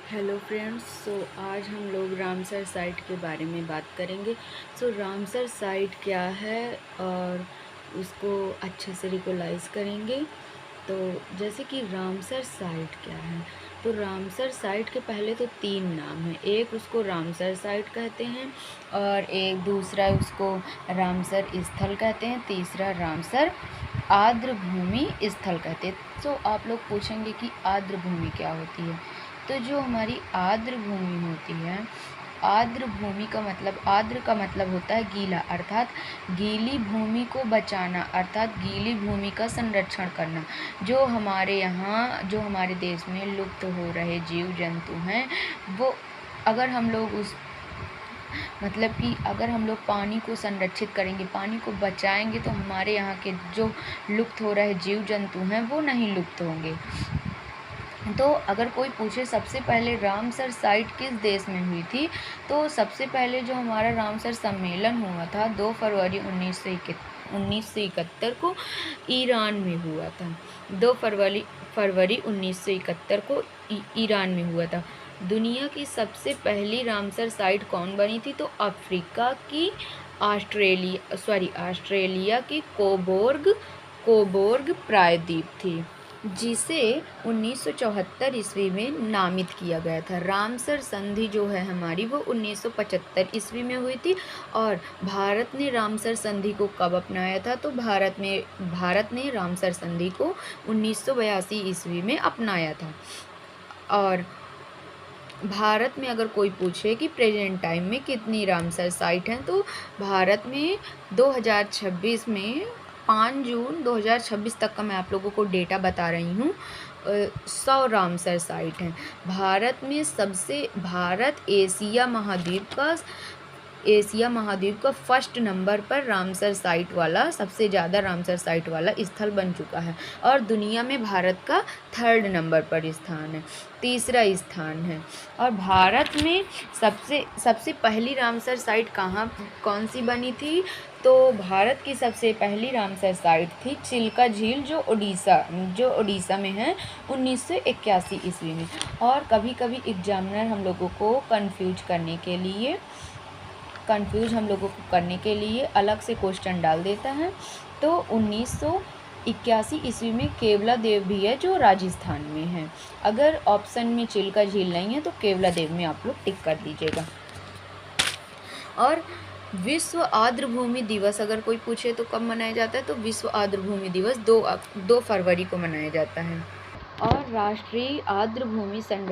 Hello friends. आज हम लोग रामसर साइट के बारे में बात करेंगे। रामसर साइट क्या है और उसको अच्छे से रिकोलाइज करेंगे। तो जैसे कि रामसर साइट क्या है, तो रामसर साइट के पहले तो 3 नाम हैं। एक उसको रामसर साइट कहते हैं और एक दूसरा उसको रामसर स्थल कहते हैं, तीसरा रामसर आर्द्र भूमि स्थल कहते हैं। आप लोग पूछेंगे कि आर्द्र भूमि क्या होती है। तो जो हमारी आर्द्र भूमि होती है, आर्द्र भूमि का मतलब, आर्द्र का मतलब होता है गीला, अर्थात गीली भूमि को बचाना, अर्थात गीली भूमि का संरक्षण करना। जो हमारे यहाँ, जो हमारे देश में लुप्त हो रहे जीव जंतु हैं, वो अगर हम लोग उस मतलब कि अगर हम लोग पानी को संरक्षित करेंगे, पानी को बचाएंगे, तो हमारे यहाँ के जो लुप्त हो रहे जीव जंतु हैं वो नहीं लुप्त होंगे। तो अगर कोई पूछे सबसे पहले रामसर साइट किस देश में हुई थी, तो सबसे पहले जो हमारा रामसर सम्मेलन हुआ था 2 फरवरी 1971 को ईरान में हुआ था। 2 फरवरी 1971 को ईरान में हुआ था। दुनिया की सबसे पहली रामसर साइट कौन बनी थी, तो अफ्रीका की ऑस्ट्रेलिया की कोबोर्ग प्रायद्वीप थी, जिसे 1974 ईस्वी में नामित किया गया था। रामसर संधि जो है हमारी, वो 1975 ईस्वी में हुई थी। और भारत ने रामसर संधि को कब अपनाया था, तो भारत ने रामसर संधि को 1982 ईस्वी में अपनाया था। और भारत में अगर कोई पूछे कि प्रेजेंट टाइम में कितनी रामसर साइट हैं, तो भारत में 2026 में 5 जून 2026 तक का मैं आप लोगों को डेटा बता रही हूँ। 100 रामसर साइट हैं। भारत एशिया महाद्वीप का फर्स्ट नंबर पर रामसर साइट वाला, सबसे ज़्यादा रामसर साइट वाला स्थल बन चुका है। और दुनिया में भारत का 3rd नंबर पर स्थान है, तीसरा स्थान है। और भारत में सबसे पहली रामसर साइट कौन सी बनी थी, तो भारत की सबसे पहली रामसर साइट थी चिल्का झील, जो उड़ीसा में है, 1981 ईस्वी में। और कभी कभी एग्जामिनर हम लोगों को कंफ्यूज करने के लिए अलग से क्वेश्चन डाल देता है। तो 1981 ईस्वी में केवला देव भी है, जो राजस्थान में है। अगर ऑप्शन में चिल्का झील नहीं है तो केवला देव में आप लोग टिक कर दीजिएगा। और विश्व आर्द्र भूमि दिवस अगर कोई पूछे तो कब मनाया जाता है, तो विश्व आर्द्र भूमि दिवस 2 फरवरी को मनाया जाता है। और राष्ट्रीय आर्द्र भूमि संरक्षण